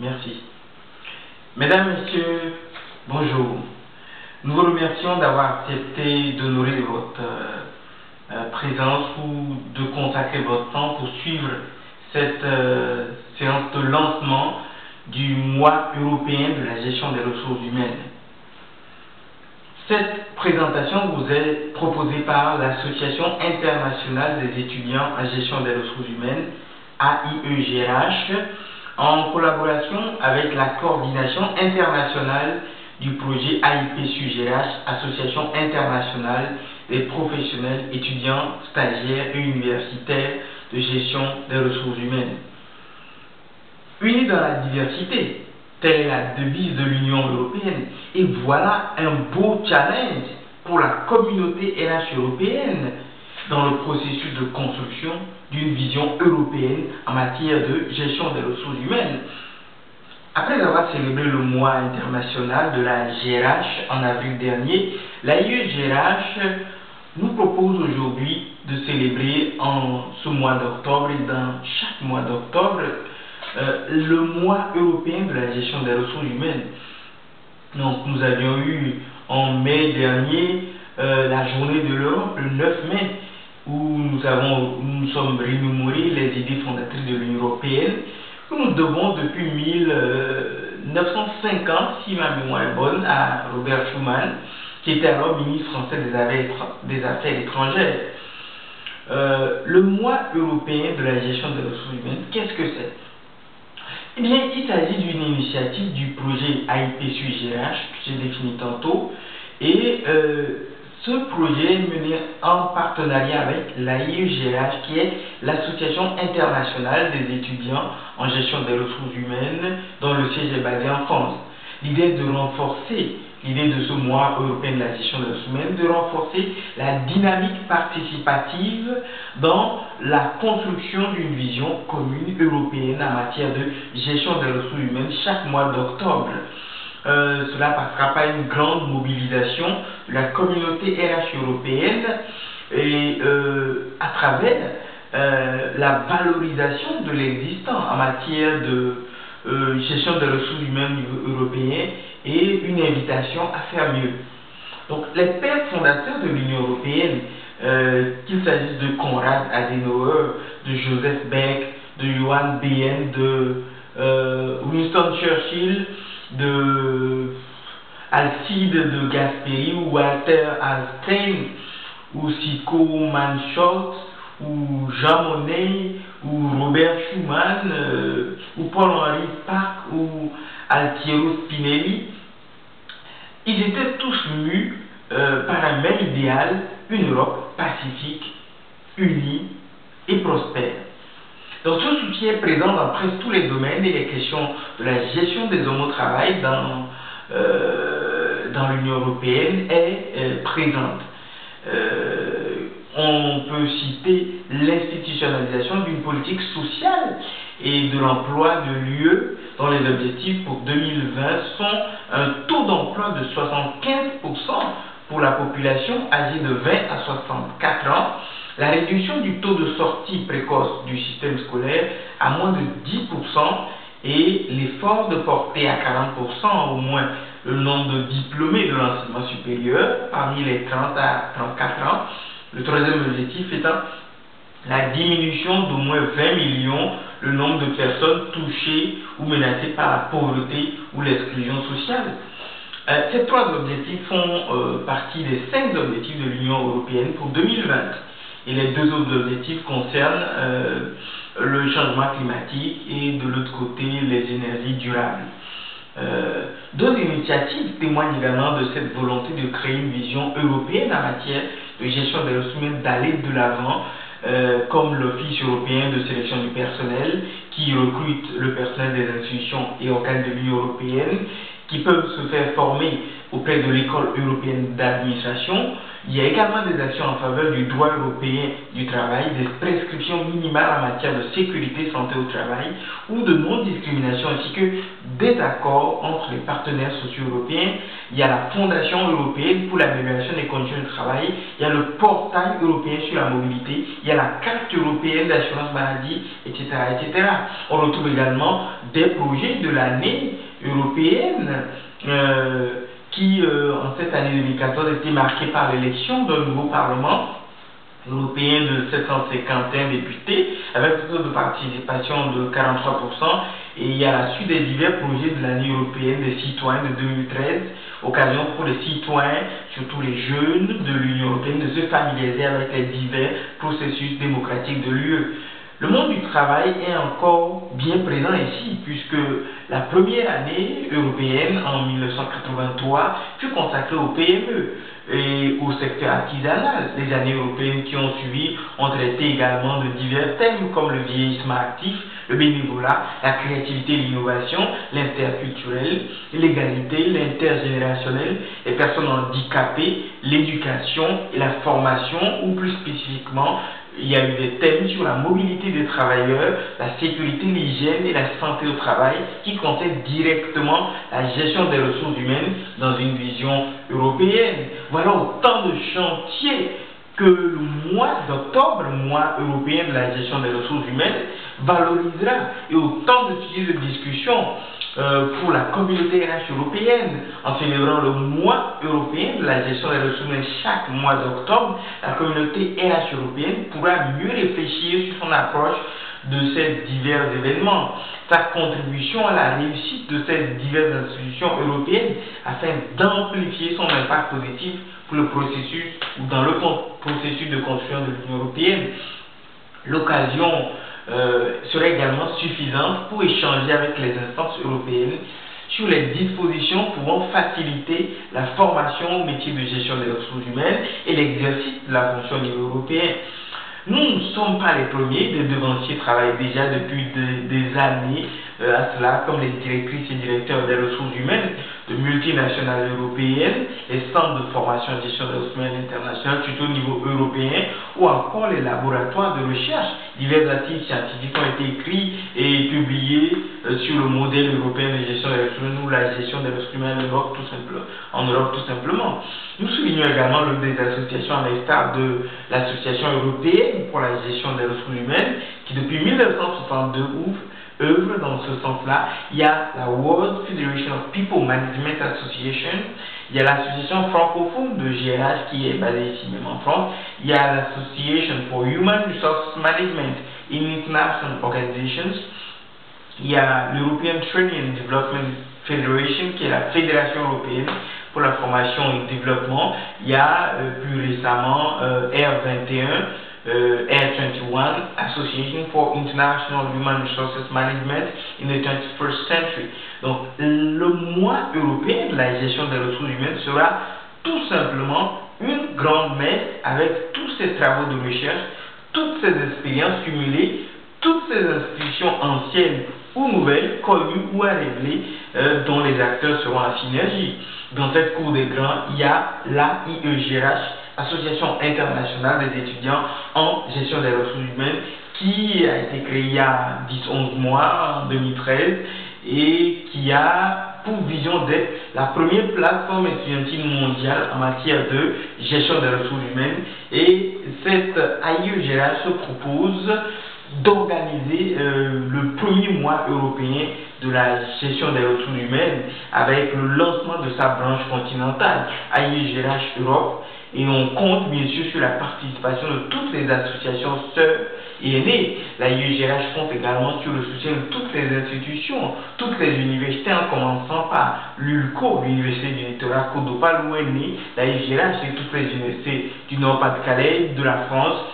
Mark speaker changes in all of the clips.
Speaker 1: Merci. Mesdames, Messieurs, bonjour. Nous vous remercions d'avoir accepté d'honorer votre présence ou de consacrer votre temps pour suivre cette séance de lancement du mois européen de la gestion des ressources humaines. Cette présentation vous est proposée par l'Association internationale des étudiants en gestion des ressources humaines, AIEGRH, en collaboration avec la coordination internationale du projet AIP-SUGRH, Association internationale des professionnels, étudiants, stagiaires et universitaires de gestion des ressources humaines. Unis dans la diversité, telle est la devise de l'Union européenne. Et voilà un beau challenge pour la communauté RH européenne dans le processus de construction d'une vision européenne en matière de gestion des ressources humaines. Après avoir célébré le mois international de la GRH en avril dernier, l'AIE-GRH nous propose aujourd'hui de célébrer en ce mois d'octobre et dans chaque mois d'octobre le mois européen de la gestion des ressources humaines. Donc nous avions eu en mai dernier la journée de l'Europe, le 9 mai, où nous sommes remémorés les idées fondatrices de l'Union européenne que nous devons depuis 1950, si ma mémoire est bonne, à Robert Schuman, qui était alors ministre français des Affaires étrangères. Le mois européen de la gestion des ressources humaines, qu'est-ce que c'est? Eh bien, il s'agit d'une initiative du projet AIP-SUGRH, que j'ai défini tantôt, et ce projet est mené en partenariat avec l'AIEGRH, qui est l'Association internationale des étudiants en gestion des ressources humaines, dont le siège est basé en France. L'idée est de renforcer, l'idée de ce mois européen de la gestion des ressources humaines, de renforcer la dynamique participative dans la construction d'une vision commune européenne en matière de gestion des ressources humaines chaque mois d'octobre. Cela passera par une grande mobilisation de la communauté RH européenne et à travers la valorisation de l'existant en matière de gestion des ressources humaines au niveau européen et une invitation à faire mieux. Donc les pères fondateurs de l'Union européenne, qu'il s'agisse de Konrad Adenauer, de Joseph Beck, de Johan Behn, de Winston Churchill, de Alcide de Gasperi ou Walter Hallstein ou Sico Manschott ou Jean Monnet ou Robert Schuman ou Paul-Henri Spaak ou Altiero Spinelli, ils étaient tous mus par un même idéal, une Europe pacifique, unie et prospère. Donc ce soutien est présent dans presque tous les domaines et les questions de la gestion des hommes au travail dans l'Union européenne est présente. On peut citer l'institutionnalisation d'une politique sociale et de l'emploi de l'UE, dont les objectifs pour 2020 sont un taux d'emploi de 75% pour la population âgée de 20 à 64 ans, la réduction du taux de sortie précoce du système scolaire à moins de 10% et l'effort de porter à 40% au moins le nombre de diplômés de l'enseignement supérieur parmi les 30 à 34 ans. Le troisième objectif étant la diminution d'au moins 20 millions le nombre de personnes touchées ou menacées par la pauvreté ou l'exclusion sociale. Ces trois objectifs font partie des 5 objectifs de l'Union européenne pour 2020. Et les deux autres objectifs concernent le changement climatique et de l'autre côté les énergies durables. D'autres initiatives témoignent également de cette volonté de créer une vision européenne en matière de gestion des ressources humaines, d'aller de l'avant, comme l'Office européen de sélection du personnel qui recrute le personnel des institutions et organes de l'Union européenne, qui peuvent se faire former auprès de l'École européenne d'administration. Il y a également des actions en faveur du droit européen du travail, des prescriptions minimales en matière de sécurité, santé au travail ou de non-discrimination, ainsi que des accords entre les partenaires sociaux européens, il y a la Fondation européenne pour l'amélioration des conditions de travail, il y a le portail européen sur la mobilité, il y a la carte européenne d'assurance maladie, etc., etc. On retrouve également des projets de l'année européenne qui, en cette année 2014, était marquée par l'élection d'un nouveau Parlement européen de 751 députés, avec un taux de participation de 43%, et il y a la suite des divers projets de l'année européenne des citoyens de 2013, occasion pour les citoyens, surtout les jeunes de l'Union européenne, de se familiariser avec les divers processus démocratiques de l'UE. Le monde du travail est encore bien présent ici, puisque la première année européenne en 1983 fut consacrée aux PME et au secteur artisanal. Les années européennes qui ont suivi ont traité également de divers thèmes comme le vieillissement actif, le bénévolat, la créativité et l'innovation, l'interculturel, l'égalité, l'intergénérationnel, les personnes handicapées, l'éducation et la formation, ou plus spécifiquement, il y a eu des thèmes sur la mobilité des travailleurs, la sécurité, l'hygiène et la santé au travail qui concernent directement la gestion des ressources humaines dans une vision européenne. Voilà autant de chantiers que le mois d'octobre, le mois européen de la gestion des ressources humaines, valorisera, et autant de sujets de discussion pour la communauté RH européenne. En célébrant le mois européen de la gestion des ressources humaines chaque mois d'octobre, la communauté RH européenne pourra mieux réfléchir sur son approche de ces divers événements, sa contribution à la réussite de ces diverses institutions européennes afin d'amplifier son impact positif pour le processus ou dans le processus de construction de l'Union européenne. L'occasion serait également suffisante pour échanger avec les instances européennes sur les dispositions pouvant faciliter la formation au métier de gestion des ressources humaines et l'exercice de la fonction au niveau européen. Nous ne sommes pas les premiers, des devanciers travaillent déjà depuis des années à cela, comme les directrices et directeurs des ressources humaines de multinationales européennes, les centres de formation et gestion des ressources humaines internationales, surtout au niveau européen, ou encore les laboratoires de recherche. Divers articles scientifiques ont été écrits et publiés sur le modèle européen de gestion des ressources humaines ou la gestion des ressources humaines en Europe tout simplement. Nous soulignons également le des associations à l'instar de l'Association européenne pour la gestion des ressources humaines qui depuis 1962 œuvre dans ce sens-là. Il y a la World Federation of People Management Association, il y a l'association francophone de GRH qui est basée ici même en France, il y a l'Association for Human Resource Management in International Organizations, il y a l'European Training and Development Federation qui est la fédération européenne pour la formation et le développement, il y a plus récemment R21, R21, Association for International Human Resources Management in the 21st Century. Donc, le mois européen de la gestion des ressources humaines sera tout simplement une grande messe avec tous ces travaux de recherche, toutes ces expériences cumulées, toutes ces institutions anciennes ou nouvelles, connues ou à révéler, dont les acteurs seront en synergie. Dans cette cour des grands, il y a l'AIEGRH, Association internationale des étudiants en gestion des ressources humaines, qui a été créée il y a 10-11 mois, en 2013, et qui a pour vision d'être la première plateforme étudiantine mondiale en matière de gestion des ressources humaines. Et cette AIEGRH se propose d'organiser le premier mois européen de la gestion des ressources humaines avec le lancement de sa branche continentale, AIEGRH Europe, et on compte bien sûr sur la participation de toutes les associations sœurs et aînées. L'AIEGRH compte également sur le soutien de toutes les institutions, toutes les universités, en commençant par l'ULCO, l'Université du littoral Côte d'Opale où est née l'AIEGRH, et toutes les universités du Nord-Pas-de-Calais, de la France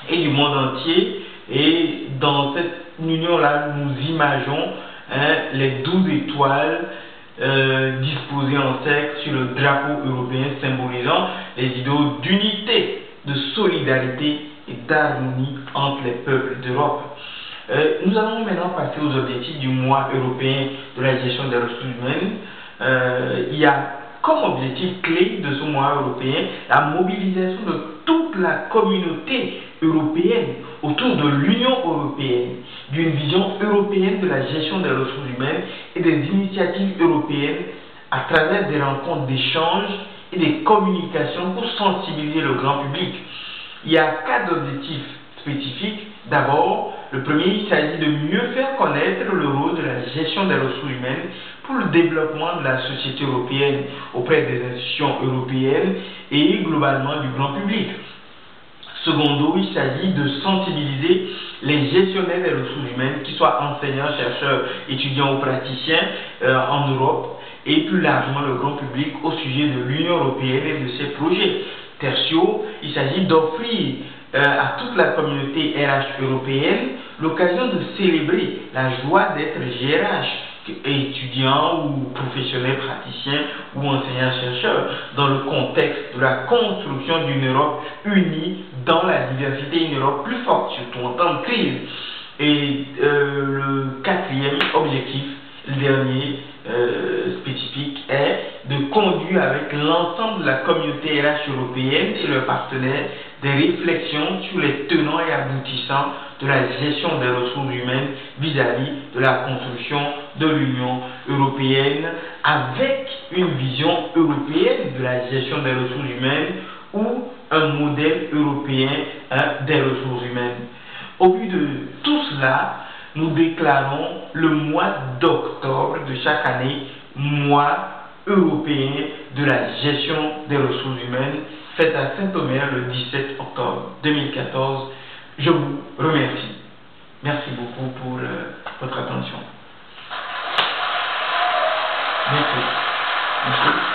Speaker 1: et du monde entier. Et dans cette union-là, nous imaginons les 12 étoiles disposées en cercle sur le drapeau européen, symbolisant les idéaux d'unité, de solidarité et d'harmonie entre les peuples d'Europe. Nous allons maintenant passer aux objectifs du mois européen de la gestion des ressources humaines. Il y a comme objectif clé de ce mois européen la mobilisation de toute la communauté européenne autour de l'Union européenne, d'une vision européenne de la gestion des ressources humaines et des initiatives européennes à travers des rencontres d'échange et des communications pour sensibiliser le grand public. Il y a 4 objectifs spécifiques. D'abord, le premier, il s'agit de mieux faire connaître le rôle de la gestion des ressources humaines pour le développement de la société européenne auprès des institutions européennes et globalement du grand public. Secondo, il s'agit de sensibiliser les gestionnaires des ressources humaines, qu'ils soient enseignants, chercheurs, étudiants ou praticiens en Europe, et plus largement le grand public au sujet de l'Union européenne et de ses projets. Tertio, il s'agit d'offrir à toute la communauté RH européenne l'occasion de célébrer la joie d'être GRH, étudiants ou professionnels praticiens ou enseignants-chercheurs, dans le contexte de la construction d'une Europe unie dans la diversité, une Europe plus forte, surtout en temps de crise. Et le quatrième objectif, le dernier spécifique, est de conduire avec l'ensemble de la communauté RH européenne et leurs partenaires des réflexions sur les tenants et aboutissants de la gestion des ressources humaines vis-à-vis de la construction de l'Union européenne avec une vision européenne de la gestion des ressources humaines ou un modèle européen des ressources humaines. Au vu de tout cela, nous déclarons le mois d'octobre de chaque année mois européen de la gestion des ressources humaines, fête à Saint-Omer le 17 octobre 2014. Je vous remercie. Merci beaucoup pour votre attention. Merci. Merci.